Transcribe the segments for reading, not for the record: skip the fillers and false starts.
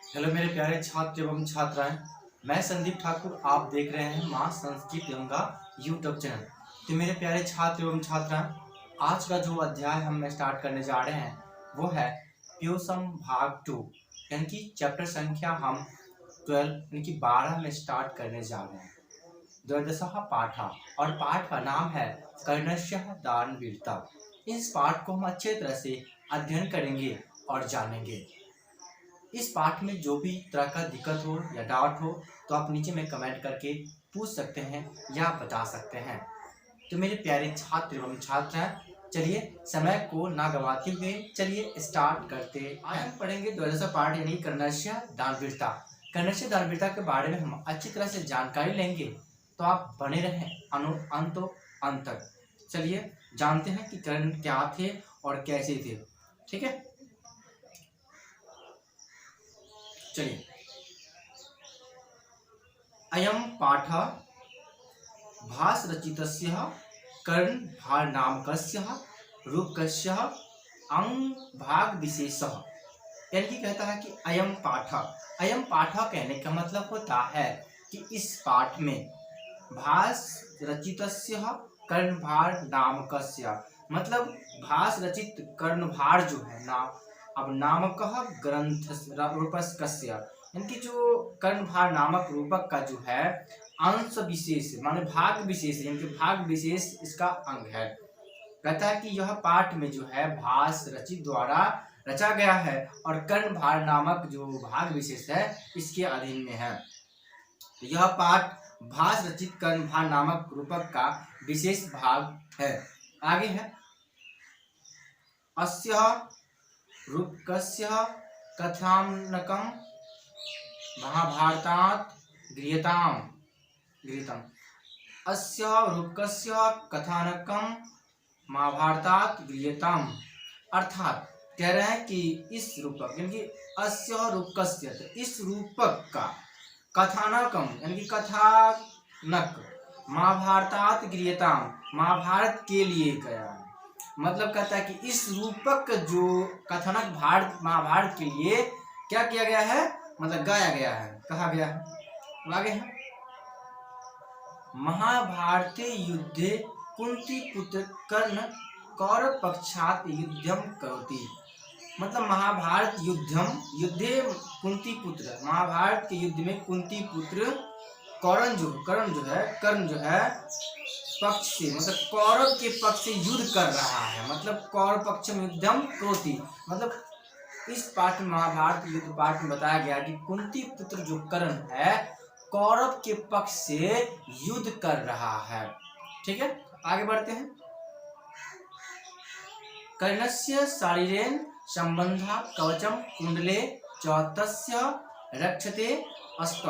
Hello मेरे प्यारे छात्र एवं छात्राएं, मैं संदीप ठाकुर। आप देख रहे हैं माँ संस्कृत गंगा यूट्यूब चैनल। तो मेरे प्यारे छात्र एवं छात्राएं, आज का जो अध्याय हम स्टार्ट करने जा रहे हैं वो है प्योसम भाग 2, यानी कि चैप्टर संख्या हम 12 यानी कि 12 में स्टार्ट करने जा रहे हैं। द्वादशः पाठ और पाठ का नाम है कर्णस्य दानवीरता। इस पाठ को हम अच्छे तरह से अध्ययन करेंगे और जानेंगे। इस पाठ में जो भी तरह का दिक्कत हो या डाउट हो तो आप नीचे में कमेंट करके पूछ सकते हैं या बता सकते हैं। तो मेरे प्यारे छात्र एवं छात्राएं, चलिए समय को ना गवाते हुए चलिए स्टार्ट करते हैं। आज हम पढ़ेंगे द्वादश पाठ यानी कर्णस्य दानवीरता। कर्णस्य दानवीरता के बारे में हम अच्छी तरह से जानकारी लेंगे, तो आप बने रहें अंत तक। चलिए जानते हैं कि कर्ण क्या थे और कैसे थे। ठीक है, चलिए। अयं पाठ भासरचितस्य कर्णभारनामकस्य रूपकस्य अंगभागविशेषः, यानी कि कहता है कि अयं पाठ कहने का मतलब होता है कि इस पाठ में भास रचितस्य कर्णभार नामकस्य, मतलब भास रचित कर्णभार जो है ना, अब नामक ग्रंथ रूपकस्य, यानी कि जो कर्णभार नामक रूपक का जो है अंश विशेष माने भाग विशेष, यानी कि भाग विशेष इसका अंग है। कहता है कि यह पाठ में जो है भास रचित द्वारा रचा गया है और कर्णभार नामक जो भाग विशेष है इसके अधीन में है। तो यह पाठ भास रचित कर्णभार नामक रूपक का विशेष भाग है। आगे है अस्य रूपकस्य कथानकम महाभारतात् गृहीतम्। अस्य रूपकस्य कथानकम महाभारतात् गृहीतम्, अर्थात कह रहे हैं कि इस रूपक यानी कि अस्य रूपकस्य, तो इस रूपक का कथानकम यानी कि कथानक महाभारतात् गृहीतम्, महाभारत के लिए गया। मतलब कहता है कि इस रूपक जो कथानक महाभारत के लिए क्या किया गया है, मतलब गाया गया है, कहा गया है। आगे है महाभारते युद्धे कुंती पुत्र कर्ण कौरव पक्षात युद्धम करोति, मतलब महाभारत युद्धे कुंती पुत्र, महाभारत के युद्ध में कुंती पुत्र कर्ण जो है पक्ष से, मतलब कौरव के पक्ष से युद्ध कर रहा है। मतलब कौरव पक्ष में युद्धम करोति, मतलब इस पाठ में महाभारत युद्ध पाठ में बताया गया कि कुंती पुत्र जो कर्ण है कौरव के पक्ष से युद्ध कर रहा है। ठीक है, आगे बढ़ते हैं। कर्णस्य शरीरेण संबंधा कवचम कुंडले चौतस्य रक्षते अस्त,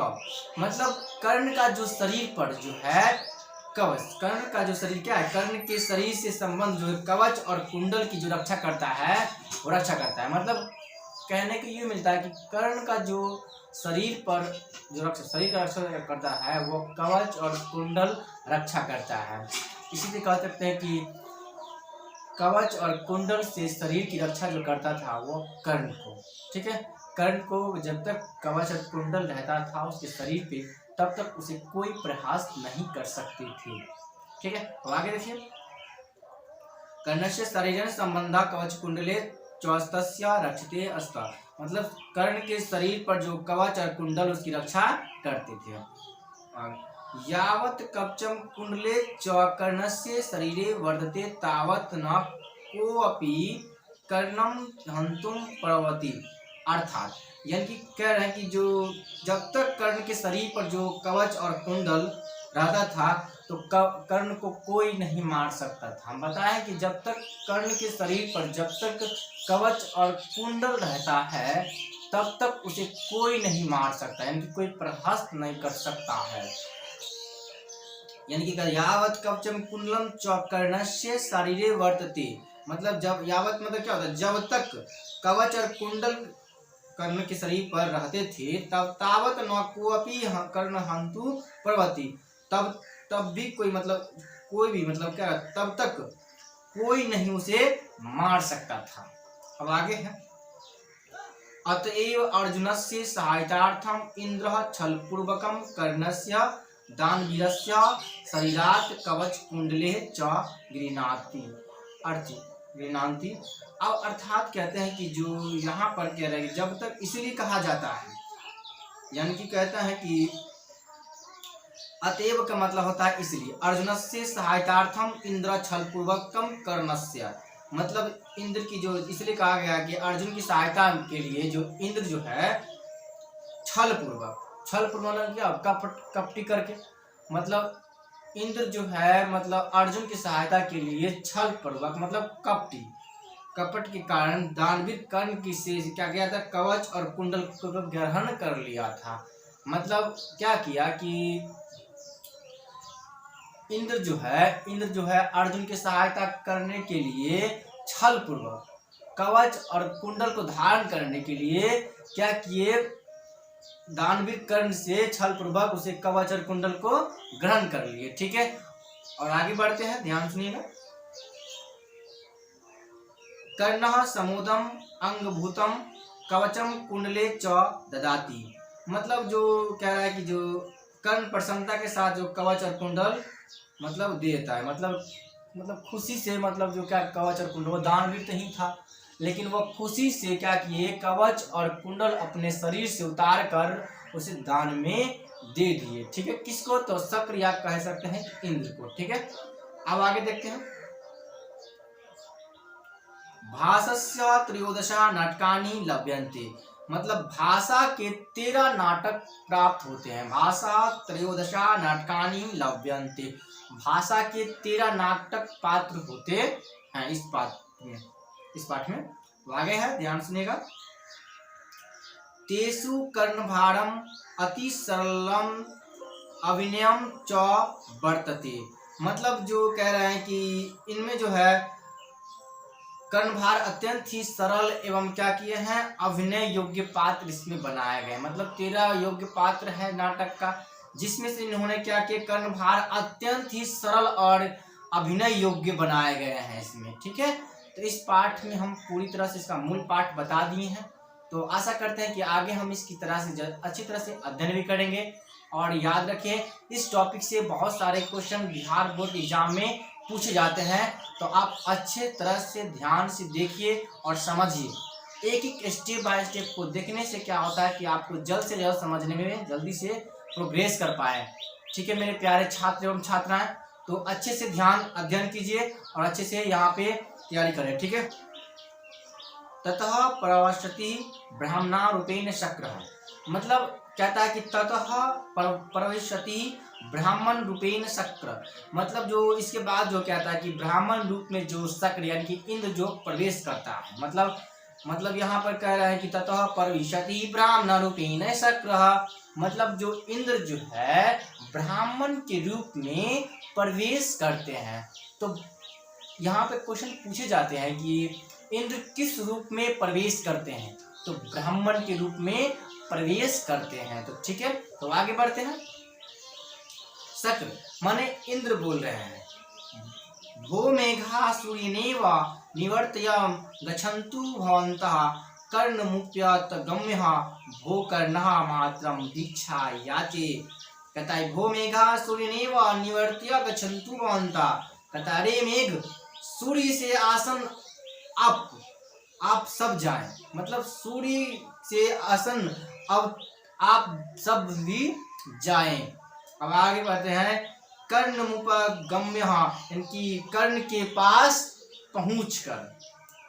मतलब कर्ण का जो शरीर पर जो है कवच, कर्ण का जो शरीर क्या है, कर्ण के शरीर से संबंध जो कवच और कुंडल की जो रक्षा करता है वो रक्षा करता है। मतलब कहने को ये मिलता है कि कर्ण का जो शरीर पर जो शरीर का रक्षा करता है वो कवच और कुंडल रक्षा करता है। इसीलिए कह सकते हैं कि कवच और कुंडल से शरीर की रक्षा जो करता था वो कर्ण को। ठीक है, कर्ण को जब तक कवच और कुंडल रहता था उसके शरीर पे तब तक उसे कोई प्रहास नहीं कर सकती थी। ठीक है, तो आगे देखिए। कर्णस्य शरीरेण संबंधा कवच कुंडले चौस्तस्य रक्षते अस्त, मतलब कर्ण के शरीर पर जो कवच और कुंडल उसकी रक्षा करते थे। यावत कवचम कुंडले च कर्णस्य शरीरे वर्धते तावत न कोऽपि कर्णम हंतुम प्रवति, अर्थात यानी कि कह रहे हैं कि जो जब तक कर्ण के शरीर पर जो कवच और कुंडल रहता था तो कर्ण को कोई नहीं मार सकता था। हम बताएं कि जब तक कर्ण के शरीर पर जब तक कवच और कुंडल रहता है तब तक उसे कोई नहीं मार सकता, यानी कि कोई प्रहस्त नहीं कर सकता है। यानी कि यावत कवचम कुंडलम च कर्णस्य शरीरे वर्तते, मतलब जब यावत मतलब क्या होता है, जब तक कवच और कुंडल कर्ण के शरीर पर रहते थे तब तावत न कोऽपि कर्ण हंतु प्रवति, तब भी कोई मतलब कोई भी मतलब क्या तब तक कोई नहीं उसे मार सकता था। अब आगे है अतएव अर्जुनस्य सहायतार्थम इंद्रः छलपूर्वकं कर्णस्य दानवीरस्य शरीरात् कवच कुंडले च गृह्णाति अर्थ गृह्णाति। अब अर्थात कहते हैं कि जो यहाँ पर कह रहे हैं जब तक इसलिए कहा जाता है, यानी कि कहता है कि अतएव का मतलब होता है इसलिए, अर्जुनस्य सहायतार्थम इंद्र छलपूर्वकम कर्णस्य, मतलब इंद्र की जो इसलिए कहा गया कि अर्जुन की सहायता के लिए जो इंद्र जो है छल पूर्वक क्या कपटी करके, मतलब इंद्र जो है मतलब अर्जुन की सहायता के लिए छल पूर्वक मतलब कपट के कारण दानवीर कर्ण की से क्या किया था, कवच और कुंडल को ग्रहण कर लिया था। मतलब क्या किया कि इंद्र जो है अर्जुन की सहायता करने के लिए छल पूर्वक कवच और कुंडल को धारण करने के लिए क्या किए, दानवीर कर्ण से छल पूर्वक उसे कवच और कुंडल को ग्रहण कर लिए। ठीक है, और आगे बढ़ते हैं, ध्यान सुनिएगा। कर्णः समोदम अंगभूतम कवचम कुंडले च ददाति, मतलब जो कह रहा है कि जो कर्ण प्रसन्नता के साथ जो कवच और कुंडल मतलब देता है, मतलब खुशी से, मतलब जो क्या कवच और कुंडल, वो दानवीर तो ही था लेकिन वो खुशी से क्या किए, कवच और कुंडल अपने शरीर से उतार कर उसे दान में दे दिए। ठीक है, किसको, तो शक्र या कह सकते हैं इंद्र को। ठीक है, अब आगे देखते हैं। भाषस्य त्रयोदशा नाटकानि लभ्यन्ते, मतलब भाषा के 13 नाटक प्राप्त होते हैं। भाषा त्रयोदशा नाटकानि लभ्यन्ते, भाषा के 13 नाटक पात्र होते हैं इस पाठ में। आगे है, ध्यान सुनिएगा। तेषु कर्णभारम अति सरलम अभिनयम च वर्तते, मतलब जो कह रहे हैं कि इनमें जो है कर्णभार अत्यंत ही सरल एवं क्या किए हैं, अभिनय योग्य पात्र इसमें बनाए गए। मतलब 13 योग्य पात्र है नाटक का, जिसमें से इन्होंने क्या किया, कर्णभार अत्यंत ही सरल और अभिनय योग्य बनाए गए हैं इसमें। ठीक है, तो इस पाठ में हम पूरी तरह से इसका मूल पाठ बता दिए हैं। तो आशा करते हैं कि आगे हम इसकी तरह से अच्छी तरह से अध्ययन भी करेंगे। और याद रखें, इस टॉपिक से बहुत सारे क्वेश्चन बिहार बोर्ड एग्जाम में पूछे जाते हैं, तो आप अच्छे तरह से ध्यान से देखिए और समझिए। एक एक स्टेप बाय स्टेप को देखने से क्या होता है कि आपको जल्द से जल्द समझने में जल्दी से प्रोग्रेस कर पाए। ठीक है मेरे प्यारे छात्र एवं छात्राएं, तो अच्छे से ध्यान अध्ययन कीजिए और अच्छे से यहाँ पे तैयारी करें। ठीक है, ततः प्रवसति ब्राह्मणा रूपेण शक्रः, मतलब कहता है कि ततः प्रविशति ब्राह्मण रूपेण शक्र, मतलब जो इसके बाद जो कहता है कि ब्राह्मण रूप में जो शक्र यानी कि इंद्र जो प्रवेश करता है, मतलब यहाँ पर कह रहा है कि ततः प्रविशति ब्राह्मण रूपेण शक्र, मतलब जो इंद्र जो है ब्राह्मण के रूप में प्रवेश करते हैं। तो यहाँ पे क्वेश्चन पूछे जाते हैं कि इंद्र किस रूप में प्रवेश करते हैं, तो ब्राह्मण के रूप में प्रवेश करते हैं। तो ठीक है, तो आगे बढ़ते हैं। शक्र माने इंद्र बोल रहे हैं। भो मेघा सूर्यनेव निवर्तयं गच्छन्तु भवन्तः कर्णमुप्यत गम्यः भो कर्णः मात्रं दीक्षा याचे, कहता है भो मेघा सूर्यनेव निवर्त्य गच्छन्तु भवन्तः, कहता है अरे मेघ सूर्य से आसन आप सब जाएं, मतलब सूर्य से आसन अब आप सब भी जाएं। अब आगे बढ़ते हैं। कर्णमुपगम्य, इनकी कर्ण के पास पहुंचकर,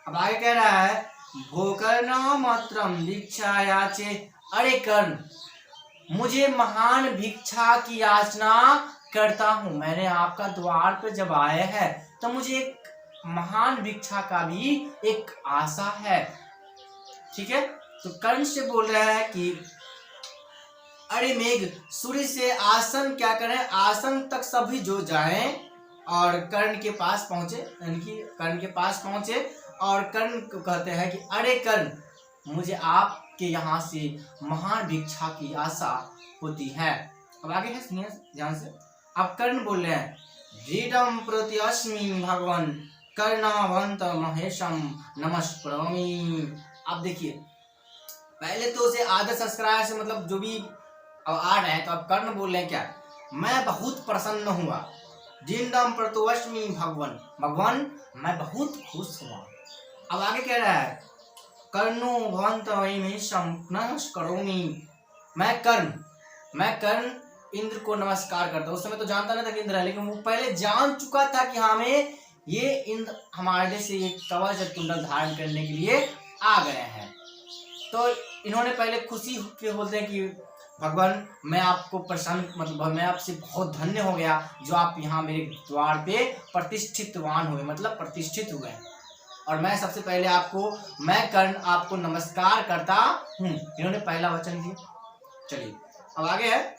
अब आगे कह रहा है भोकर्ण मात्रम दीक्षा याचे, अरे कर्ण मुझे महान भिक्षा की याचना करता हूं, मैंने आपका द्वार पर जब आया है तो मुझे एक महान भिक्षा का भी एक आशा है। ठीक है, तो कर्ण से बोल रहा है कि अरे मेघ सूर्य से आसन क्या करें, आसन तक सभी जो जाएं और कर्ण के पास पहुंचे, यानी कर्ण के पास पहुंचे और कर्ण को कहते हैं कि अरे कर्ण मुझे आपके यहाँ से महान भिक्षा की आशा होती है। अब आगे है सुनिए ध्यान से। अब कर्ण बोल रहे हैं दृढ़ं प्रति अस्मि भगवान कर्णवंत महेशम नमस्करोमि। अब देखिए पहले तो उसे आदर संस्कार से मतलब जो भी अब आ रहे हैं, तो अब कर्ण बोल रहे हैं क्या, मैं बहुत प्रसन्न हुआ। जिंदम प्रतोवश्मी भगवान, भगवान मैं बहुत खुश हुआ। अब आगे कह रहा है कर्णो भवंत करोमी, मैं कर्ण इंद्र को नमस्कार करता हूँ। उस समय तो जानता नहीं था कि इंद्र है, लेकिन वो पहले जान चुका था कि हमें ये इंद्र हमारे से ये कवच और कुंडल धारण करने के लिए आ गए हैं। तो इन्होंने पहले खुशी के बोलते हैं कि भगवान मैं आपको प्रसन्न, मतलब मैं आपसे बहुत धन्य हो गया जो आप यहाँ मेरे द्वार पे प्रतिष्ठितवान हुए, मतलब प्रतिष्ठित हुए। और मैं सबसे पहले आपको, मैं कर्ण आपको नमस्कार करता हूँ। इन्होंने पहला वचन दिया। चलिए अब आगे है,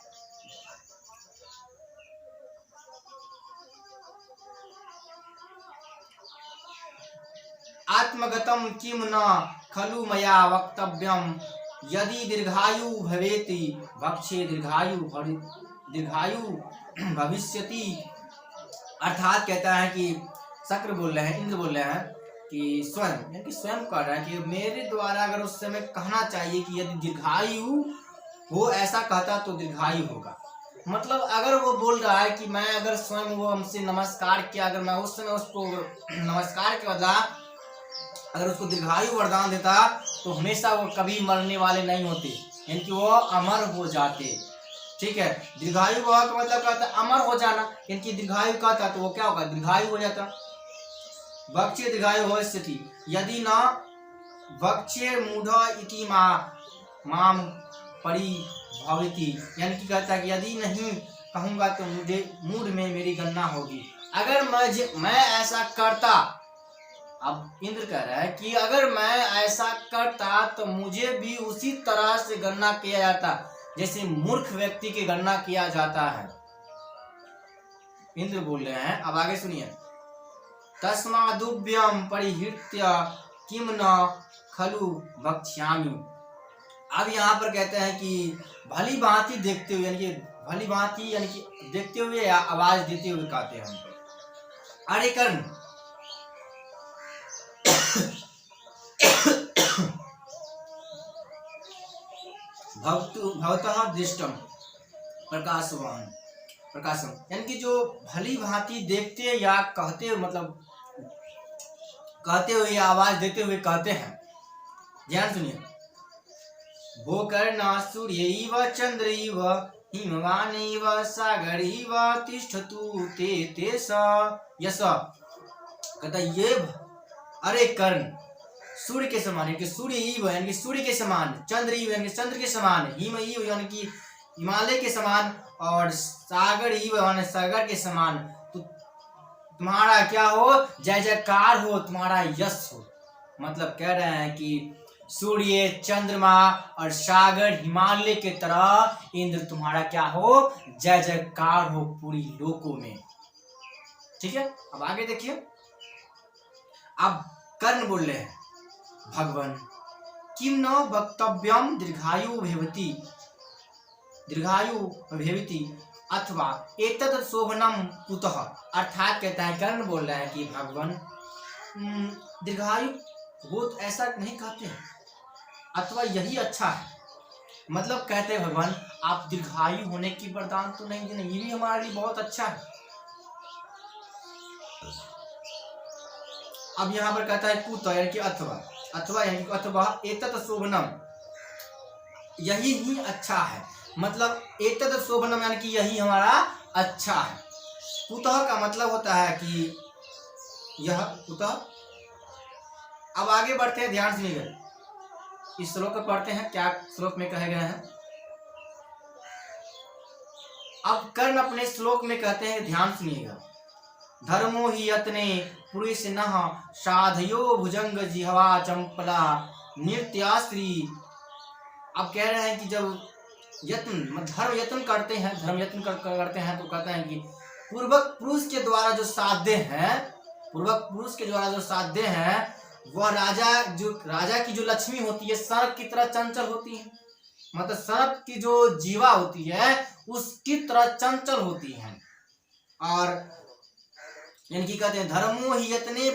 आत्मगतम किम न खलु मया वक्तव्यम यदि दीर्घायु भवेति भक्षे दीर्घायु भविष्यति। अर्थात कहता है कि शक्र बोल रहे हैं, इंद्र बोल रहे हैं कि स्वयं, यानी कि स्वयं कह रहा है कि मेरे द्वारा अगर उस समय कहना चाहिए कि यदि दीर्घायु हो, ऐसा कहता तो दीर्घायु होगा। मतलब अगर वो बोल रहा है कि मैं अगर स्वयं वो हमसे नमस्कार किया, अगर मैं उस समय उसको नमस्कार के बदला अगर उसको दीर्घायु वरदान देता तो हमेशा वो कभी मरने वाले नहीं होते, यानी कि वो अमर हो जाते। ठीक है, दीर्घायु का मतलब कहता है अमर हो जाना, यानी कि दीर्घायु कहता तो वो क्या होगा, दीर्घायु हो जाता। भक्ष्य दीर्घायु हो स्थिति यदि न भक्ष्य मूढ़ इति माम परिभवति, यानी कि कहता है कि यदि नहीं कहूंगा तो मुझे मूढ़ में मेरी गणना होगी। अगर मैं ऐसा करता, अब इंद्र कह रहा है कि अगर मैं ऐसा करता तो मुझे भी उसी तरह से गणना किया जाता जैसे मूर्ख व्यक्ति की गणना किया जाता है। इंद्र बोल रहे हैं, अब आगे सुनिए, तस्मादुभ्यम परिहृत्य किम न खलु भक्ष्यामि। अब यहाँ पर कहते हैं कि भली भांति देखते हुए, यानी कि भली भांति यानी कि देखते हुए या आवाज देते हुए कहते हैं हम, अरे कर्ण भवतः दृष्टम प्रकाशम, यानी कि जो भली भांति देखते या कहते, मतलब कहते हुए या आवाज देते हुए कहते हैं। ध्यान सुनिए, भोकर्णा सूर्यैव चंद्रैव हिमवानैव सागरैव तिष्ठतु ते तेष यश। कहता ये अरे कर्ण सूर्य के समान, यानी कि सूर्य ईव यानी कि सूर्य के समान, चंद्र ईव यानी कि चंद्र के समान, हिम ईव यानी कि हिमालय के समान, और सागर ईव यानी सागर के समान, तो तुम्हारा क्या हो, जय जयकार हो, तुम्हारा यश हो। मतलब कह रहे हैं कि सूर्य चंद्रमा और सागर हिमालय के तरह इंद्र तुम्हारा क्या हो, जय जयकार हो पूरी लोकों में। ठीक है, अब आगे देखिए, अब कर्ण बोल रहे हैं, भगवान किम न वक्तव्यम दीर्घायु भवेति अथवा एतद शोभनम कुतः। अर्थात कहता है कर्ण बोल रहा है कि भगवान दीर्घायु वो ऐसा नहीं कहते हैं, अथवा यही अच्छा है। मतलब कहते हैं भगवान आप दीर्घायु होने की वरदान तो नहीं देने, ये भी हमारे लिए बहुत अच्छा है। अब यहाँ पर कहता है कुतः यानी कि अथवा यानी कि अथवा एतत् शोभनम, यही ही अच्छा है। मतलब एतत् शोभनम यानी कि यही हमारा अच्छा है। कुतः का मतलब होता है कि यह कुतः। अब आगे बढ़ते हैं, ध्यान सुनिएगा, इस श्लोक को पढ़ते हैं, क्या श्लोक में कहे गए हैं। अब कर्ण अपने श्लोक में कहते हैं, ध्यान सुनिएगा, धर्मो ही यत्ने पुरुष नः साधयो भुजंग जिह्वा चंपला नृत्याश्री। अब कह रहे हैं कि जब धर्म यत्न करते हैं, करते हैं तो कहते हैं कि पूर्वक पुरुष के द्वारा जो साध्य हैं वह राजा की जो लक्ष्मी होती है सर्प की तरह चंचल होती है। मतलब सर्प की जो जीवा होती है उसकी तरह चंचल होती है। और यानी कि कहते हैं धर्मो ही यत्ने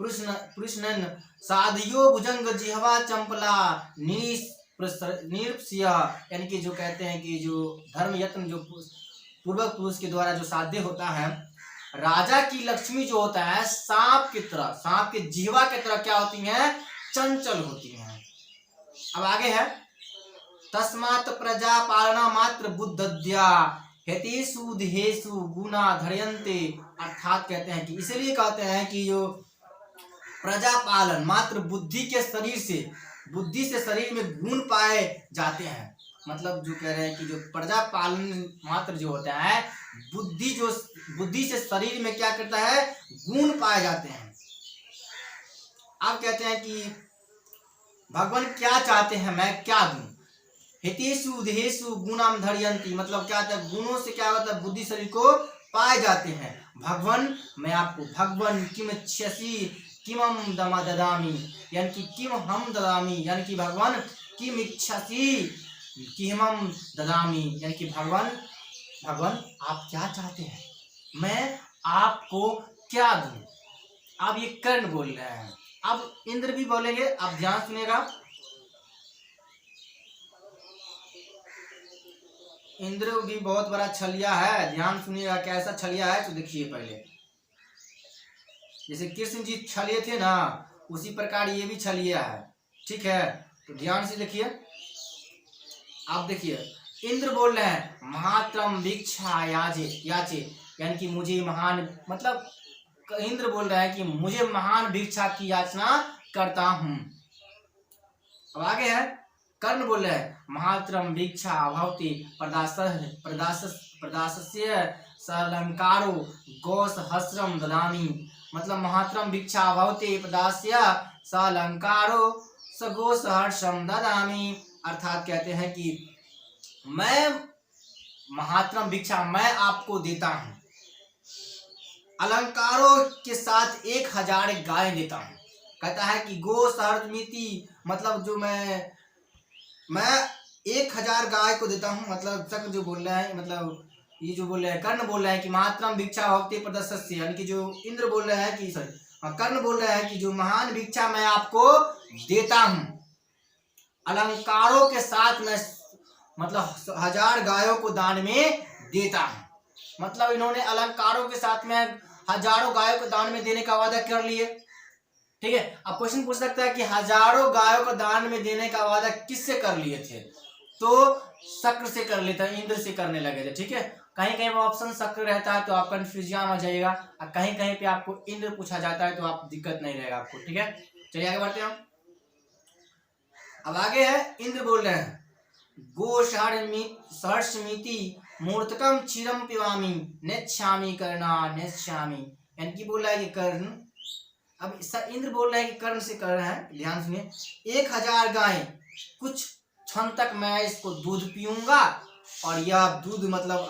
पुरुषनन साधियो भुजंग जिह्वा चंपला निरप्सिय, यानी कि जो कहते हैं कि जो धर्म यत्न जो पूर्वक पुरुष के द्वारा जो साध्य होता है, राजा की लक्ष्मी जो होता है सांप की तरह, सांप के जिह्वा की तरह क्या होती है, चंचल होती हैं। अब आगे है तस्मात् प्रजा पालना मात्र बुद्धद्या हेतेषु देहेषु गुना धरयन्ते, अर्थात कहते हैं कि इसलिए कहते हैं कि जो प्रजा पालन मात्र बुद्धि के शरीर से, बुद्धि से शरीर में गुण पाए जाते हैं। मतलब जो कह रहे हैं कि जो प्रजा पालन मात्र जो होता है बुद्धि से शरीर में क्या करता है, गुण पाए जाते हैं। अब कहते हैं कि भगवान क्या चाहते हैं, मैं क्या दूं, हितेषु देहेषु गुणाम धरयन्ति, मतलब क्या होता है, गुणों से क्या होता है, बुद्धि शरीर को पाए जाते हैं। भगवान मैं आपको, भगवान किम इच्छसि किमम ददामि, यानी कि किम हम ददामि, यानी कि भगवान किम इच्छसि किमम ददामि, यानी कि भगवान आप क्या चाहते हैं, मैं आपको क्या दूं। अब ये कर्ण बोल रहे हैं। अब इंद्र भी बोलेंगे, आप ध्यान सुनिएगा। इंद्र भी बहुत बड़ा छलिया है, ध्यान सुनिएगा कैसा छलिया है। तो देखिए पहले जैसे कृष्ण जी छलिए थे ना, उसी प्रकार ये भी छलिया है, ठीक है। तो ध्यान से देखिए, आप देखिए इंद्र बोल रहे हैं महात्रम भिक्षा याचे, यानी कि मुझे महान, मतलब इंद्र बोल रहे हैं कि मुझे महान भिक्षा की याचना करता हूं। अब आगे है कर्ण बोल रहे हैं महात्रम भिक्षा भवति प्रदासस्य सलंकारो गोस हस्रम ददामि, मतलब महात्रम भिक्षा भवति प्रदास्य सलंकारो सगोस हर्षम ददामि, अर्थात कहते हैं कि मैं महात्रम भिक्षा मैं आपको देता हूं, अलंकारों के साथ 1000 गाय देता हूं। कहता है कि गो सहर्षमिति, मतलब जो मैं 1000 गाय को देता हूं, मतलब शक जो बोल रहा है, मतलब ये जो बोल रहे हैं कर्ण बोल रहे हैं कि महात्रम भिक्षा भवति प्रदस्य, यानी कि जो इंद्र बोल रहे हैं कि कर्ण बोल रहे हैं कि जो महान भिक्षा मैं आपको देता हूं, अलंकारों के साथ मैं मतलब 1000 गायों को दान में देता हूं। मतलब इन्होंने अलंकारों के साथ में 1000 गायों को दान में देने का वादा कर लिए, ठीक है। अब क्वेश्चन पूछ सकता है कि 1000 गायों को दान में देने का वादा किससे कर लिए थे, तो शक्र से कर लेता, इंद्र से करने लगे थे, ठीक है। कहीं कहीं ऑप्शन शक्र रहता है तो आप कंफ्यूजन में जाइएगा, और कहीं कहीं पे आपको इंद्र पूछा जाता है तो आप दिक्कत नहीं रहेगा आपको, ठीक है। चलिए आगे बढ़ते हैं। अब आगे है इंद्र बोल रहे हैं गो सहर्षमिति मूर्तकम क्षीरम पिबामि नेच्छामि कर्णा नेच्छामि, यानी कि बोल रहा है कि कर्ण, अब इंद्र बोल रहा है कि कर्ण से कर रहे हैं, ध्यान सुनिए, 1000 गाय कुछ क्षण तक मैं इसको दूध पीऊंगा, और यह दूध मतलब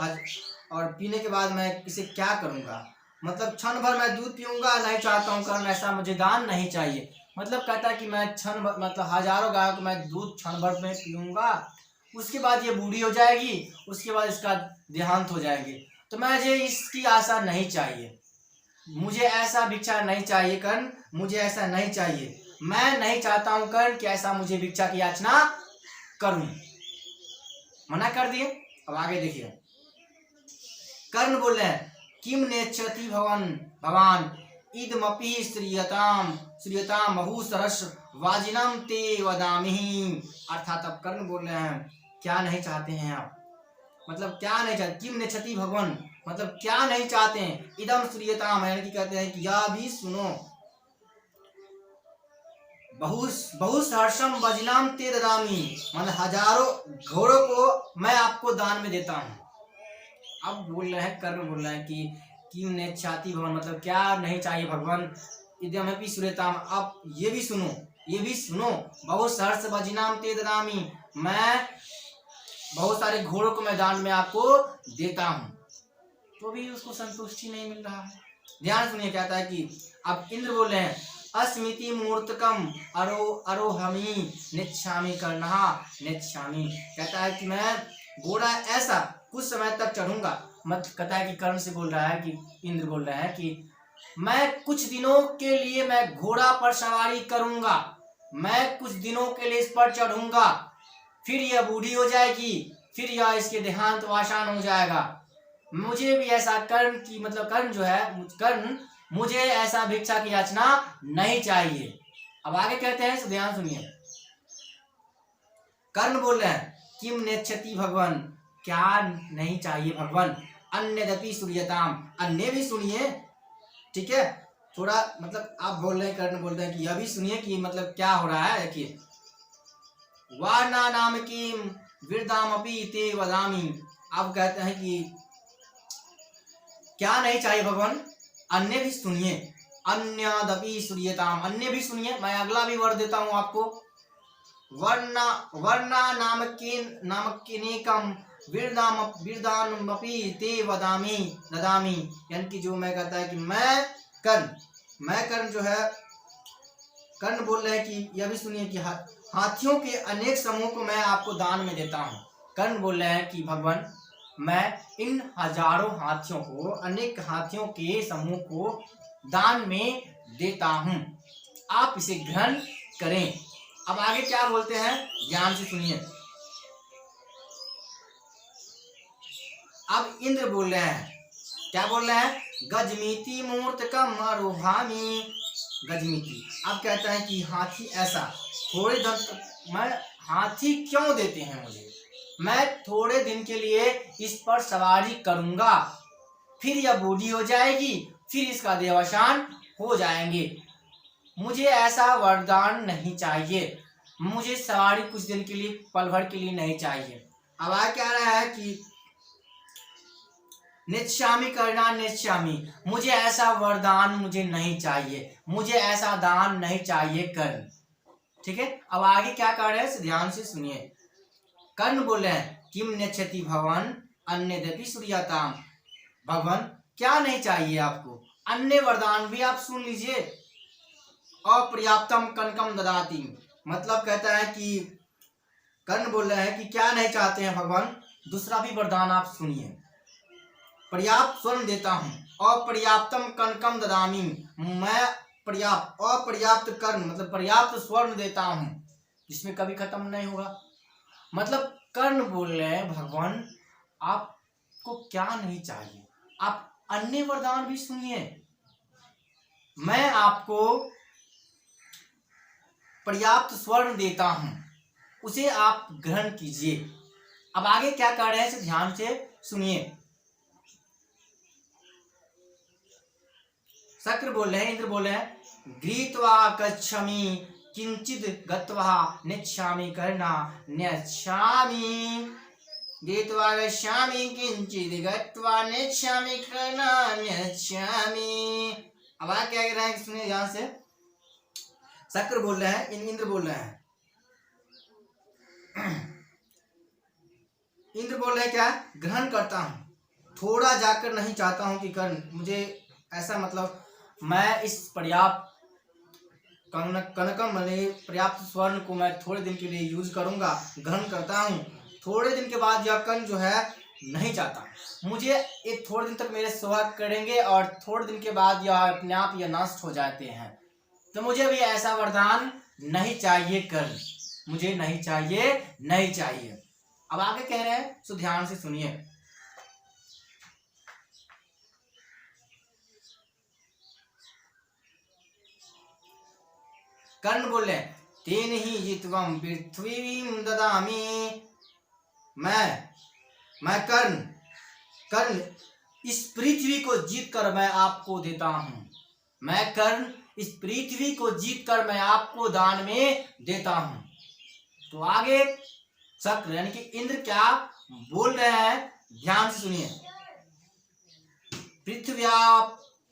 और पीने के बाद मैं इसे क्या करूंगा, मतलब क्षण भर मैं दूध पीऊंगा, नहीं चाहता हूँ कर्ण ऐसा, मुझे दान नहीं चाहिए। मतलब कहता है कि मैं क्षण भर मतलब 1000 गायों को मैं दूध क्षण भर में पीऊंगा, उसके बाद ये बूढ़ी हो जाएगी, उसके बाद इसका देहांत हो जाएगी, तो मुझे इसकी आशा नहीं चाहिए, मुझे ऐसा भिक्षा नहीं चाहिए कर्ण, मुझे ऐसा नहीं चाहिए, मैं नहीं चाहता हूं कर्ण कि ऐसा मुझे भिक्षा की याचना करूं, मना कर दिए। अब आगे देखिए कर्ण बोल रहे हैं किम नेच्छति भवान इदमपि श्रियताम बहु सरस वाजिनम ते वदामि, अर्थात अब कर्ण बोल रहे हैं क्या नहीं चाहते हैं आप, मतलब क्या नहीं चाहते, किम नेच्छति भगवान मतलब क्या नहीं चाहते हैं, इदम श्रियताम यानी कि कहते हैं कि यह भी सुनो, बहु सहर्षम वजिनाम ते ददामि, मतलब 1000 घोड़ों को मैं आपको दान में देता हूँ। अब बोल रहे हैं कर्ण बोल रहे हैं कि किम नेच्छति भगवान मतलब क्या नहीं चाहिए भगवान, इदमपि श्रियताम, अब ये भी सुनो, बहु सहर्ष वजिनाम ते ददामि, मैं बहुत सारे घोड़ों को मैं दान में आपको देता हूँ, तो भी उसको संतुष्टि नहीं मिल रहा है। ध्यान सुनिए कहता है कि अब इंद्र बोल रहे हैं अस्मिति मूर्तकम अरोहमी नेच्छामि कर्णहा नेच्छामि, कहता है कि मैं घोड़ा ऐसा कुछ समय तक चढ़ूंगा, मत कहता है कि कर्ण से बोल रहा है कि इंद्र बोल रहा है कि मैं कुछ दिनों के लिए मैं घोड़ा पर सवारी करूंगा, मैं कुछ दिनों के लिए इस पर चढ़ूंगा, फिर यह बूढ़ी हो जाएगी, फिर यह इसके देहांत आसान हो जाएगा। मुझे भी ऐसा कर्ण की मतलब कर्ण जो है कर्ण, मुझे ऐसा भिक्षा की याचना नहीं चाहिए। अब आगे कहते हैं, ध्यान सुनिए। कर्ण बोल रहे हैं किम नेच्छति भगवान, क्या नहीं चाहिए भगवान, अन्यदपि सूर्यताम, अन्य भी सुनिए, ठीक है। थोड़ा मतलब आप बोल रहे हैं, कर्ण बोल रहे हैं कि यह भी सुनिए कि मतलब क्या हो रहा है। देखिए, वाना नाम की वृद्धामपि ते वदामि। आप कहते हैं कि क्या नहीं चाहिए भगवान, अन्य भी सुनिए, अन्यदपि सूर्यताम, अन्य भी सुनिए। मैं अगला भी वर्ड देता हूं आपको, वर्णा वर्णा नामकिनेकम वृद्धामपि ते वदामि ददामि। यानी कि जो मैं कहता है कि मैं कर्ण जो है, कर्ण बोल रहे हैं कि यह भी सुनिए कि हाथियों के अनेक समूह को मैं आपको दान में देता हूँ। कर्ण बोल रहे हैं कि भगवान, मैं इन हजारों हाथियों को, अनेक हाथियों के समूह को दान में देता हूं, आप इसे ग्रहण करें। अब आगे क्या बोलते हैं, ध्यान से सुनिए। अब इंद्र बोल रहे हैं, क्या बोल रहे हैं, गजमीति मूर्तकम आरोहामि। गजमीति, अब कहता है कि हाथी ऐसा थोड़े दिन, मैं हाथी क्यों देते हैं मुझे, मैं थोड़े दिन के लिए इस पर सवारी करूंगा, फिर यह बूढ़ी हो जाएगी, फिर इसका देहावसान हो जाएंगे। मुझे ऐसा वरदान नहीं चाहिए, मुझे सवारी कुछ दिन के लिए, पल भर के लिए नहीं चाहिए। अब आ क्या रहा है कि निश्चामी करना निश्चामी, मुझे ऐसा वरदान मुझे नहीं चाहिए, मुझे ऐसा दान नहीं चाहिए कर्ण, ठीक है। अब आगे क्या कर रहे हैं, ध्यान से सुनिए। कर्ण बोल रहे हैं किम नेच्छति भगवान अन्यदपि सूर्यताम, भगवान क्या नहीं चाहिए आपको, अन्य वरदान भी आप सुन लीजिए। अपर्याप्तम कनकम ददाति, मतलब कहता है कि कर्ण बोल रहे हैं कि क्या नहीं चाहते हैं भगवान, दूसरा भी वरदान आप सुनिए। पर्याप्त स्वर्ण देता हूं, अपर्याप्तम कनकम ददामी, मैं अपर्याप्त कर्ण मतलब पर्याप्त स्वर्ण देता हूं, जिसमें कभी खत्म नहीं होगा। मतलब कर्ण बोल रहे हैं भगवान, आपको क्या नहीं चाहिए, आप अन्य वरदान भी सुनिए, मैं आपको पर्याप्त स्वर्ण देता हूं, उसे आप ग्रहण कीजिए। अब आगे क्या कर रहे हैं, ध्यान से सुनिए। शक्र बोल रहे हैं, इंद्र बोल रहे हैं, गृहीत्वा गच्छामि किंचित गत्वा नेच्छामि करना नेच्छामि, गृहीत्वा गच्छामि किंचित गत्वा नेच्छामि करना नेच्छामि। अब आगे क्या कह रहे हैं, सुनिए ध्यान से। शक्र बोल रहे हैं, इंद्र बोल रहे हैं, इंद्र बोल रहे हैं क्या, ग्रहण करता हूं, थोड़ा जाकर नहीं चाहता हूं कि कर्ण मुझे ऐसा मतलब मैं इस पर्याप्त कनकम मैंने पर्याप्त स्वर्ण को मैं थोड़े दिन के लिए यूज करूंगा, ग्रहण करता हूं, थोड़े दिन के बाद यह कर्ण जो है नहीं चाहता, मुझे एक थोड़े दिन तक मेरे सुहाग करेंगे और थोड़े दिन के बाद यह अपने आप यह नष्ट हो जाते हैं, तो मुझे भी ऐसा वरदान नहीं चाहिए कर्ण, मुझे नहीं चाहिए, नहीं चाहिए। अब आगे कह रहे हैं, सो ध्यान से सुनिए। कर्ण बोले तेन ही जित्वम पृथ्वी ददामी, मैं कर्ण इस पृथ्वी को जीत कर मैं आपको देता हूं, मैं कर्ण इस पृथ्वी को जीत कर मैं आपको दान में देता हूं। तो आगे शक्र यानी कि इंद्र क्या बोल रहे हैं, ध्यान से सुनिए।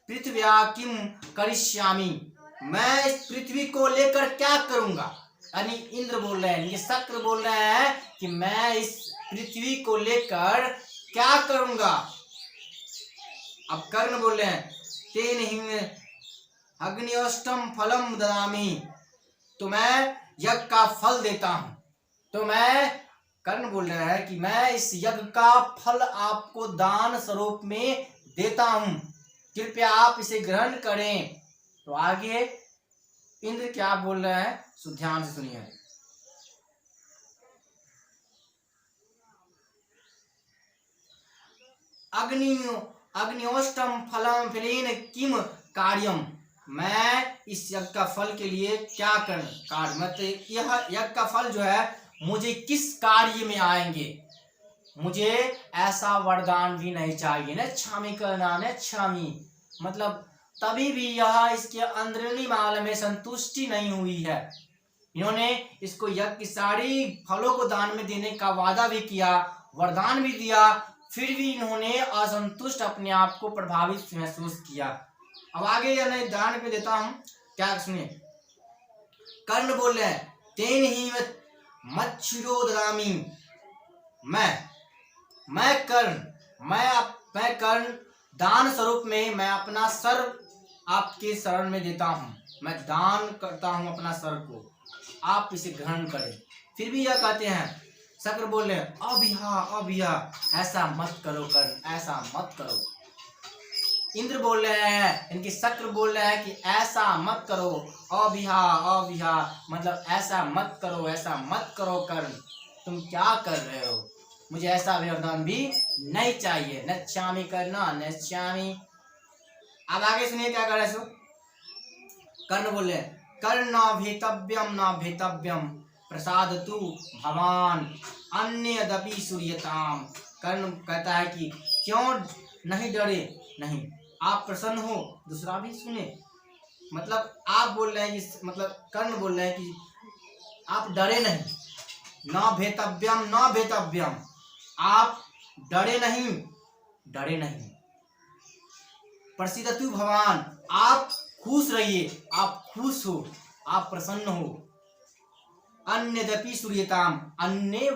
पृथ्व्या किम करिष्यामि, मैं इस पृथ्वी को लेकर क्या करूंगा, यानी इंद्र बोल रहे हैं, ये शक्र बोल रहे हैं कि मैं इस पृथ्वी को लेकर क्या करूंगा। अब कर्ण बोल रहे हैं तेन ही अग्निष्टम फलम ददामी, तो मैं यज्ञ का फल देता हूं, तो मैं कर्ण बोल रहा है कि मैं इस यज्ञ का फल आपको दान स्वरूप में देता हूं, कृपया आप इसे ग्रहण करें। तो आगे इंद्र क्या बोल रहे हैं, सो ध्यान से सुनिए। अग्नियोष्टम फलम फलेन किम कार्यम, मैं इस यज्ञ का फल के लिए क्या कर कार्य, मतलब यह यज्ञ का फल जो है मुझे किस कार्य में आएंगे, मुझे ऐसा वरदान भी नहीं चाहिए। न छामी करना न छामी, मतलब तभी भी यह इसके अंदरूनी मामले में संतुष्टि नहीं हुई है। इन्होंने इसको यज्ञ की सारी फलों को दान में देने का वादा भी किया, वरदान भी दिया, फिर भी इन्होंने असंतुष्ट अपने आप को प्रभावित महसूस किया। अब आगे यह दान पे देता हूं, क्या सुनिए। कर्ण बोल रहे हैं तेन ही मच्छिरो ददामी, मैं कर्ण दान स्वरूप में मैं अपना सर आपके शरण में देता हूं, मैं दान करता हूं अपना सर को, आप इसे ग्रहण करें। फिर भी यह कहते हैं, शक्र बोल रहे हैं अभिहा ऐसा मत करो कर्ण, ऐसा मत करो। इंद्र बोल रहे हैं, इनके शक्र बोल रहे हैं कि ऐसा मत करो, अभिहा मतलब ऐसा मत करो कर्ण, तुम क्या कर रहे हो, मुझे ऐसा वरदान भी नहीं चाहिए। नच्छामि करना नच्छामि। अब आगे सुनिए क्या कर रहे हैं। कर्ण बोले कर्ण न भेतव्यम प्रसाद तु भवान अन्यदपि सूर्यताम। कर्ण कहता है कि क्यों नहीं डरे, नहीं आप प्रसन्न हो, दूसरा भी सुने, मतलब आप बोल रहे हैं कि मतलब कर्ण बोल रहे हैं कि आप डरे नहीं, न भेतव्यम, आप डरे नहीं। प्रसिद्धतु भगवान, आप खुश रहिए, आप खुश हो, आप प्रसन्न हो। अन्यदपि सूर्यताम, अन्य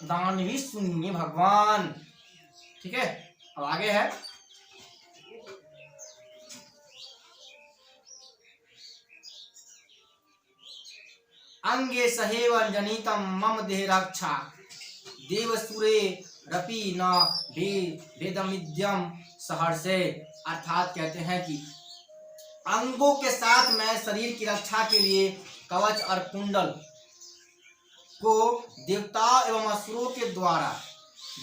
दान भी सुनिए भगवान। ठीक है, अब आगे है अंगे सहेव जनितम मम देह रक्षा देवसुरे रपि न भेदमिद्यम सहर्षे। अर्थात कहते हैं कि अंगों के साथ मैं शरीर की रक्षा के लिए कवच और कुंडल को देवता एवं असुरों के द्वारा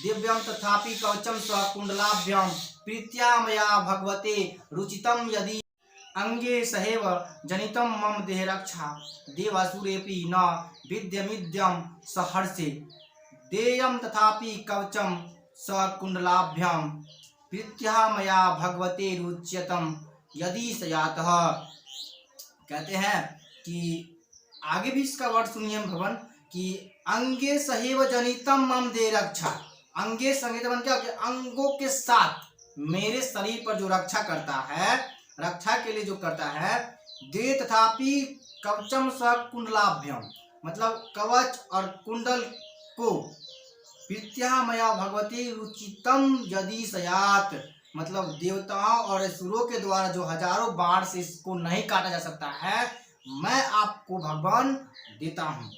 दिव्यम तथापि कवचम स्व कुंडलाभ्यम प्रीत्या मया भगवते रुचितम यदि अंगे सहैव जनितम मम देह रक्षा देवासुरेपि न विद्यमिद्यम सहर्षे देयम तथापि कवचम सकुंडलाभ्याम प्रीत्या मया भगवते रुच्यतम यदि सयातः। कहते हैं कि आगे भी इसका वर्ड सुनिए भगवान कि अंगे सहैव जनितम मम देह रक्षा, अंगे संगे क्या, अंगों के साथ मेरे शरीर पर जो रक्षा करता है, रक्षा के लिए जो करता है, दे तथापि कवचम स कुंडलाभ्यम, मतलब कवच और कुंडल को प्रीत्या मया भगवती रुचितम यदि सयात, मतलब देवताओं और असुरों के द्वारा जो हजारों बाण से इसको नहीं काटा जा सकता है, मैं आपको भगवान देता हूं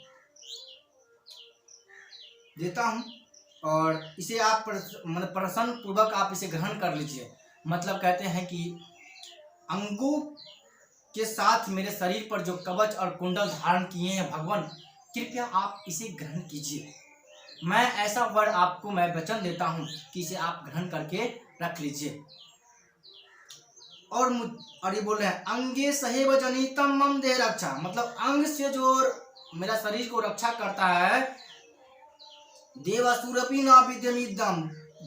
और इसे आप मतलब प्रसन्न पूर्वक आप इसे ग्रहण कर लीजिए। मतलब कहते हैं कि अंगों के साथ मेरे शरीर पर जो कवच और कुंडल धारण किए हैं भगवान, कृपया आप इसे ग्रहण कीजिए। मैं ऐसा वर आपको मैं वचन देता हूं कि इसे आप ग्रहण करके रख लीजिए। और ये बोल रहे हैं अंगे सहैव जनितम मम देह रक्षा, मतलब अंग से जो मेरा शरीर को रक्षा करता है, देवासुरपि न विद्यमिद्यम,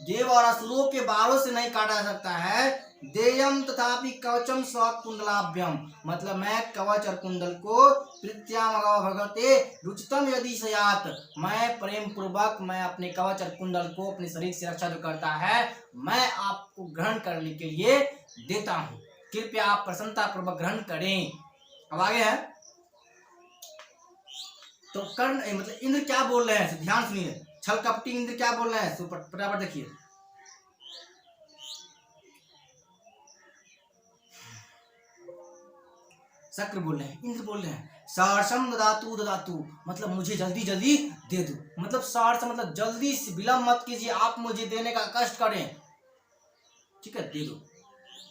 देव और असुरों के बाणों से नहीं काटा जा सकता है, देयम तथापि कवचम स्वकुंडलाभ्यम, मतलब मैं कवच और कुंडल को प्रीत्या भगवते रुचितम यदि सयात, मैं प्रेम पूर्वक मैं अपने कवच और कुंडल को अपने शरीर से रक्षा जो करता है, मैं आपको ग्रहण करने के लिए देता हूं, कृपया आप प्रसन्नता पूर्वक ग्रहण करें। अब आगे है तो कर्ण मतलब इंद्र क्या बोल रहे हैं, ध्यान सुनिए, छल कपटी इंद्र क्या बोल रहे हैं, फटाफट देखिए। शक्र बोल रहे हैं, इंद्र बोल रहे हैं सहर्षम ददातु, मतलब मुझे जल्दी जल्दी दे दो, मतलब सहर्ष मतलब जल्दी से विलंब मत कीजिए, आप मुझे देने का कष्ट करें, ठीक है, दे दो।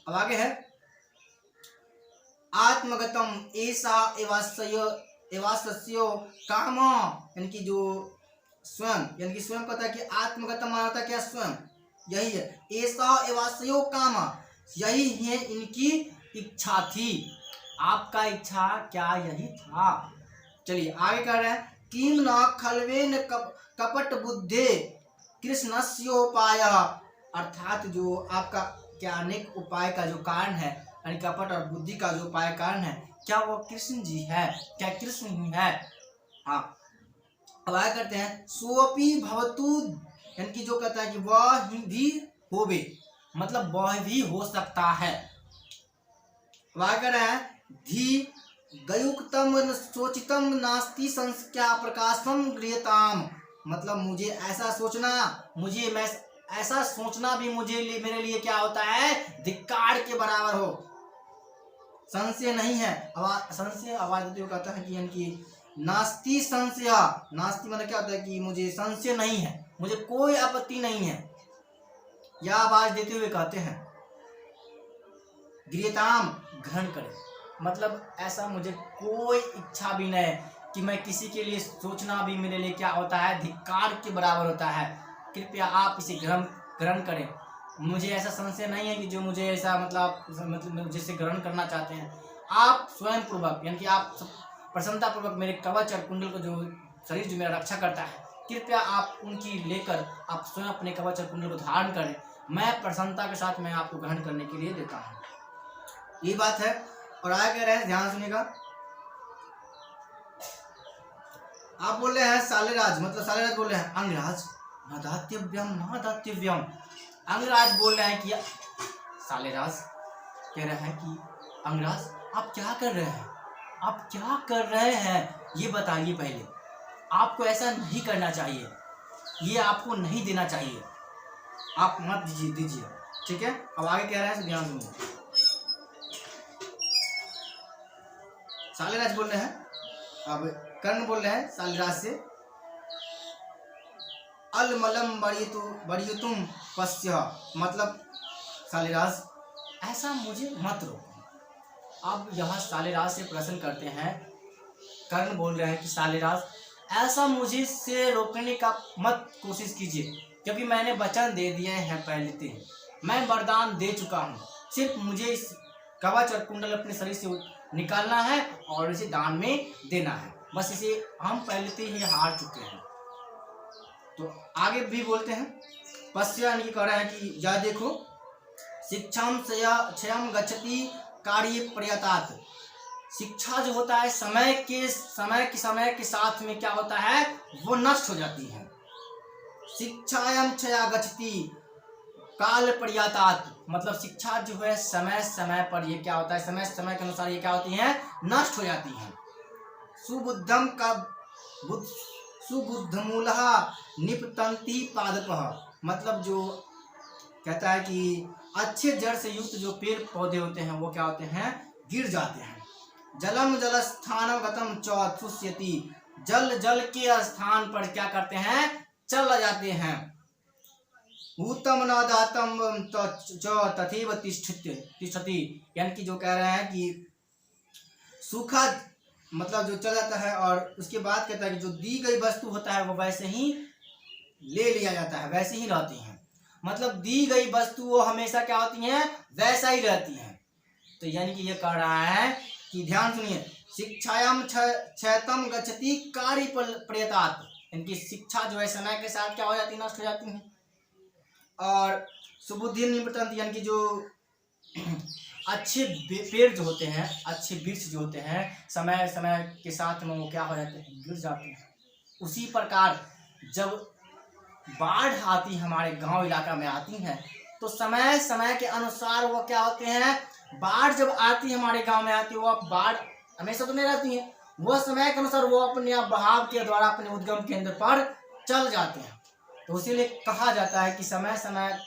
अब आगे है आत्मगतम ऐसा एवास्यो काम, यानी कि जो स्वयं, यानी कि स्वयं कहता है कि आत्मगतम माना होता है क्या, स्वयं, यही है। ऐसा एवास्यो काम, यही है इनकी इच्छा थी। आपका इच्छा क्या यही था? चलिए आगे कर रहे हैं। किम न खलवेन कपट बुद्धे कृष्णस्योपाय, अर्थात जो आपका क्या अनेक उपाय का जो कारण है, यानी कपट और बुद्धि का जो उपाय कारण है, क्या वो कृष्ण जी है? क्या कृष्ण ही है? हाँ। अब आगे करते हैं सोपी भवतु, यानी कि जो कहता है कि वह भी होवे, मतलब वह भी हो सकता है। अब आगे कर रहे हैं धी गयुक्तम सोचितम नास्ति संस्क्या प्रकाशम गृहताम, मतलब मुझे ऐसा सोचना, मैं ऐसा सोचना भी मेरे लिए क्या होता है, धिक्कार के बराबर हो, संशय नहीं है। संशय आवाज देते हुए कहता है कि यानी कि नास्ति संशय, नास्ति मतलब क्या होता है कि मुझे संशय नहीं है, मुझे कोई आपत्ति नहीं है, यह आवाज देते हुए कहते हैं। गृहताम ग्रहण करे, मतलब ऐसा मुझे कोई इच्छा भी नहीं कि मैं किसी के लिए सोचना भी मेरे लिए क्या होता है, धिक्कार के बराबर होता है। कृपया आप इसे ग्रहण करें। मुझे ऐसा संशय नहीं है कि जो मुझे ऐसा मतलब जिसे ग्रहण करना चाहते हैं आप स्वयं पूर्वक, यानी कि आप प्रसन्नता पूर्वक मेरे कवच और कुंडल को, जो शरीर जो मेरा रक्षा करता है, कृपया आप उनकी लेकर आप स्वयं अपने कवच और कुंडल को धारण करें। मैं प्रसन्नता के साथ मैं आपको ग्रहण करने के लिए देता हूँ। ये बात है। और आगे कह रहे हैं, ध्यान सुनिएगा। आप बोल रहे हैं सालेराज, मतलब सालेराज बोल रहे हैं अंगराज न दातव्यम। अंगराज बोल रहे हैं कि सालेराज कह रहे हैं कि अंगराज आप क्या कर रहे हैं, आप क्या कर रहे हैं, ये बताइए पहले। आपको ऐसा नहीं करना चाहिए, ये आपको नहीं देना चाहिए, आप मत दीजिए। ठीक है। अब आगे कह रहे हैं, ध्यान सुनिए। सालेराज बोल रहे हैं, अब कर्ण बोल रहे हैं सालेराज से, अलमलम बड़ियुतुम पश्य, मतलब सालेराज ऐसा मुझे मत रोको। अब यह सालेराज से प्रश्न करते हैं, कर्ण बोल रहे हैं कि सालेराज ऐसा मुझे से रोकने का मत कोशिश कीजिए, क्योंकि मैंने वचन दे दिए हैं पहले से, मैं वरदान दे चुका हूँ, सिर्फ मुझे इस कवच और कुंडल अपने शरीर से निकालना है और इसे दान में देना है, बस इसे हम पहले से ही हार चुके हैं। तो आगे भी बोलते हैं, पश्चिम कह रहे हैं कि या देखो, शिक्षाम क्षयम गच्छति कार्य प्रयतात, शिक्षा जो होता है समय के साथ में क्या होता है, वो नष्ट हो जाती है। शिक्षायाम क्षया गच्छति काल प्रयातात, मतलब शिक्षा जो है समय पर ये क्या होता है, समय के अनुसार ये क्या होती है, नष्ट हो जाती है। सुबुद्धम का सुबुद्धमूलः निपतंती पादपः, मतलब जो कहता है कि अच्छे जड़ से युक्त जो पेड़ पौधे होते हैं वो क्या होते हैं, गिर जाते हैं। जलम जल स्थानम गतम चुष्यति, जल के स्थान पर क्या करते हैं, चल जाते हैं। उत्तम न दातम तथैव तिष्ठति, यानी कि जो कह रहे हैं कि सूखा मतलब जो चल जाता है, और उसके बाद कहता है कि जो दी गई वस्तु होता है वो वैसे ही ले लिया जाता है, वैसे ही रहती है। मतलब दी गई वस्तु वो हमेशा क्या होती है, वैसा ही रहती है। तो यानी कि ये कह रहा है कि ध्यान सुनिए, शिक्षायाम क्षयतम गच्छति कार्य प्रयतात, इनकी शिक्षा जो है समय के साथ क्या हो जाती है, नष्ट हो जाती है। और सुबुद्धि निपतंती, यानी कि जो अच्छे पेड़ जो होते हैं, अच्छे वृक्ष जो होते हैं, समय के साथ में वो क्या हो जाते हैं, गिर जाते हैं। उसी प्रकार जब बाढ़ आती हमारे गांव इलाका में आती है, तो समय के अनुसार वो क्या होते हैं, बाढ़ जब आती है हमारे गांव में आती है, वो बाढ़ हमेशा तो नहीं रहती है, वह समय के अनुसार वो अपने बहाव के द्वारा अपने उद्गम केंद्र पर चल जाते हैं। तो इसीलिए कहा जाता है कि समय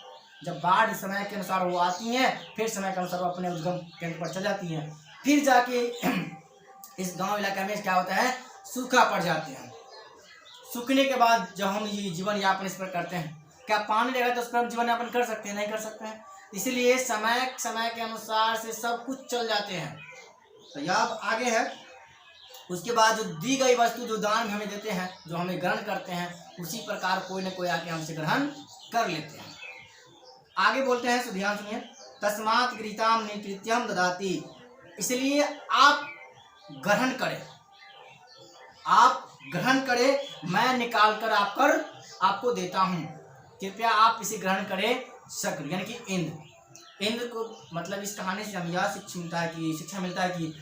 जब बाढ़ समय के अनुसार वो आती हैं, फिर समय के अनुसार वो अपने उद्गम केंद्र पर चल जाती हैं, फिर जाके इस गांव इलाके में क्या होता है, सूखा पड़ जाते हैं। सूखने के बाद जब हम ये जीवन यापन इस पर करते हैं, क्या पानी रहेगा तो उस पर हम जीवन यापन कर सकते हैं, नहीं कर सकते हैं। इसलिए समय समय के अनुसार से सब कुछ चल जाते हैं। तो यह अब आगे है। उसके बाद जो दी गई वस्तु जो दान में हमें देते हैं, जो हमें ग्रहण करते हैं, उसी प्रकार कोई न कोई आके हमसे ग्रहण कर लेते हैं। आगे बोलते हैं, तो ध्यान सुनिए। तस्मात् गृहीताम निकृत्यम ददाति, इसलिए आप ग्रहण करें, आप ग्रहण करें, मैं निकाल कर आपको देता हूँ, कृपया आप इसे ग्रहण करें। शक्र यानी कि इंद्र को, मतलब इस कहानी से हमें यह शिक्षा मिलता है कि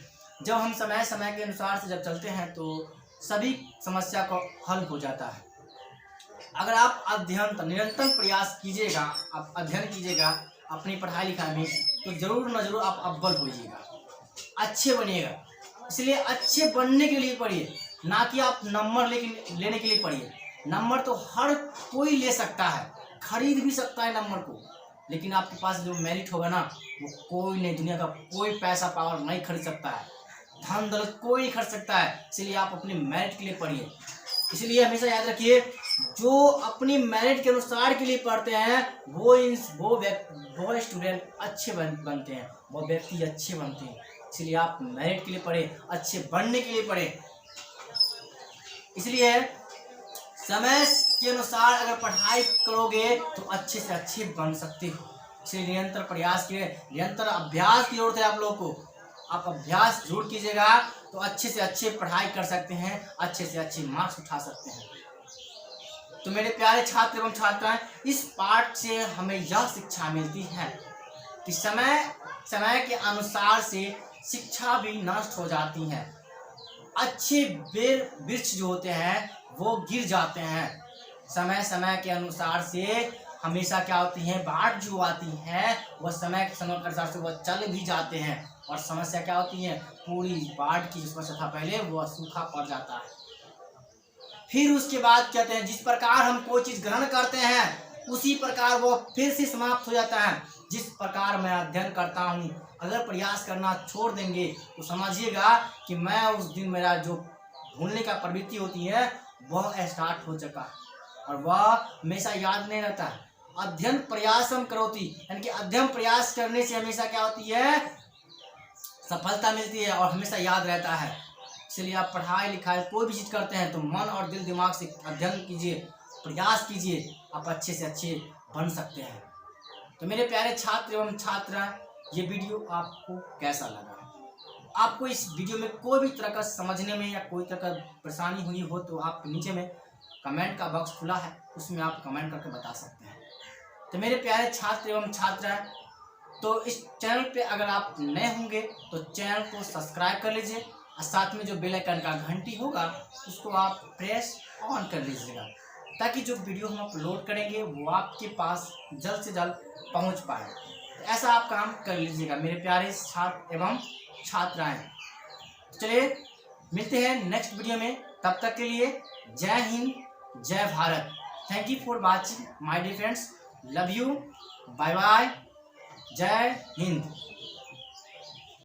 जब हम समय समय के अनुसार से जब चलते हैं तो सभी समस्या का हल हो जाता है। अगर आप निरंतर प्रयास कीजिएगा, आप अध्ययन कीजिएगा अपनी पढ़ाई लिखाई में, तो जरूर न जरूर आप अव्वल होइएगा, अच्छे बनिएगा। इसलिए अच्छे बनने के लिए पढ़िए, ना कि आप नंबर लेने के लिए पढ़िए। नंबर तो हर कोई ले सकता है, खरीद भी सकता है नंबर को, लेकिन आपके पास जो मेरिट होगा ना, वो कोई नहीं, दुनिया का कोई पैसा पावर नहीं खरीद सकता है, धन दौलत कोई नहीं खरीद सकता है। इसलिए आप अपने मेरिट के लिए पढ़िए। इसलिए हमेशा याद रखिए, जो अपनी मेरिट के अनुसार के लिए पढ़ते हैं वो स्टूडेंट अच्छे बनते हैं, वो व्यक्ति अच्छे बनते हैं। इसलिए आप मेरिट के लिए पढ़े, अच्छे बनने के लिए पढ़े। इसलिए समय के अनुसार अगर पढ़ाई करोगे तो अच्छे से अच्छे बन सकते हो। इसलिए निरंतर प्रयास के, निरंतर अभ्यास की जरूरत है आप लोगों को। आप अभ्यास जरूर कीजिएगा तो अच्छे से अच्छे पढ़ाई कर सकते हैं, अच्छे से अच्छे मार्क्स उठा सकते हैं। तो मेरे प्यारे छात्र एवं छात्राएं, इस पाठ से हमें यह शिक्षा मिलती है कि समय के अनुसार से शिक्षा भी नष्ट हो जाती है। अच्छे बेर वृक्ष जो होते हैं वो गिर जाते हैं। समय समय के अनुसार से हमेशा क्या होती है, बाढ़ जो आती है वह समय के अनुसार से वह चल भी जाते हैं। और समस्या क्या होती है, पूरी बाढ़ की समस्या था पहले, वह सूखा पड़ जाता है। फिर उसके बाद कहते हैं, जिस प्रकार हम कोई चीज ग्रहण करते हैं उसी प्रकार वो फिर से समाप्त हो जाता है। जिस प्रकार मैं अध्ययन करता हूँ, अगर प्रयास करना छोड़ देंगे तो समझिएगा कि मैं उस दिन मेरा जो भूलने का प्रवृत्ति होती है वह स्टार्ट हो चुका है, और वह हमेशा याद नहीं रहता है। अध्ययन प्रयासम करोति, यानी कि अध्ययन प्रयास करने से हमेशा क्या होती है, सफलता मिलती है और हमेशा याद रहता है। इसलिए आप पढ़ाई लिखाई कोई भी चीज़ करते हैं तो मन और दिल दिमाग से अध्ययन कीजिए, प्रयास कीजिए, आप अच्छे से अच्छे बन सकते हैं। तो मेरे प्यारे छात्र एवं छात्रा, ये वीडियो आपको कैसा लगा? आपको इस वीडियो में कोई भी तरह का समझने में या कोई तरह का परेशानी हुई हो तो आप नीचे में कमेंट का बॉक्स खुला है, उसमें आप कमेंट करके बता सकते हैं। तो मेरे प्यारे छात्र एवं छात्रा, तो इस चैनल पे अगर आप नए होंगे तो चैनल को सब्सक्राइब कर लीजिए और साथ में जो बेल आइकन का घंटी होगा उसको आप प्रेस ऑन कर लीजिएगा, ताकि जो वीडियो हम अपलोड करेंगे वो आपके पास जल्द से जल्द पहुंच पाए। तो ऐसा आप काम कर लीजिएगा मेरे प्यारे छात्र एवं छात्राएं। चलिए मिलते हैं नेक्स्ट वीडियो में, तब तक के लिए जय हिंद, जय Bharat. Thank you for watching my dear friends, love you, bye bye, जय हिंद।